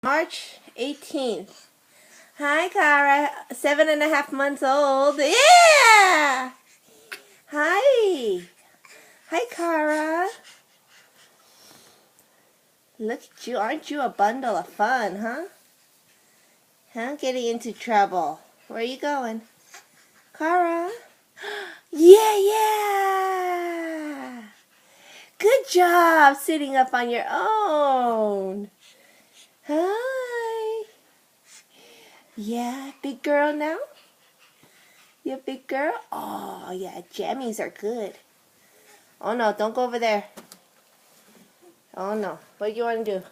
March 18th. Hi, Cara. 7.5 months old. Yeah! Hi. Hi, Cara. Look at you. Aren't you a bundle of fun, huh? Huh? Getting into trouble. Where are you going? Cara? Yeah, yeah! Good job sitting up on your own. Hi. Yeah, big girl now? You a big girl? Oh, yeah, jammies are good. Oh, no, don't go over there. Oh, no. What do you want to do?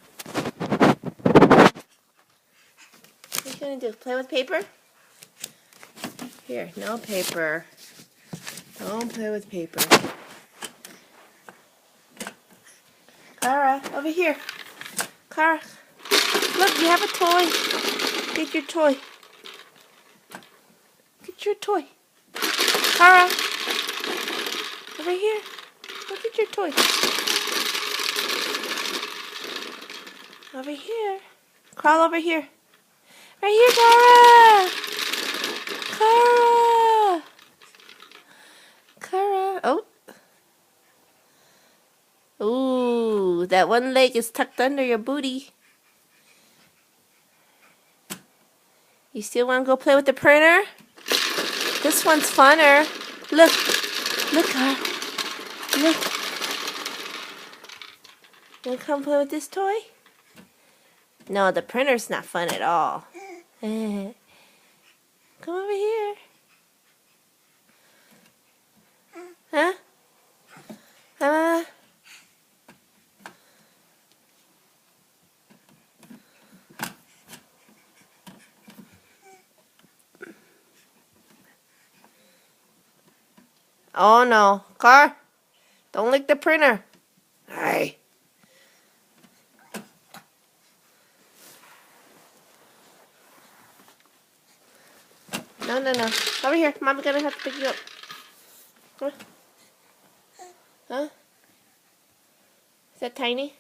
What are you going to do? Play with paper? Here, no paper. Don't play with paper. Cara, over here. Cara, look, you have a toy. Get your toy. Get your toy. Cara, over here. Look at your toy. Over here. Crawl over here. Right here, Cara. Cara. Cara. Oh. Ooh, that one leg is tucked under your booty. You still want to go play with the printer? This one's funner. Look. Look, Cara. Look. You want to come play with this toy? No, the printer's not fun at all. Come over here. Huh? Oh no. Car, don't lick the printer. Hey. No, no, no. Over here. Mom's gonna have to pick you up. Huh? Huh? Is that tiny?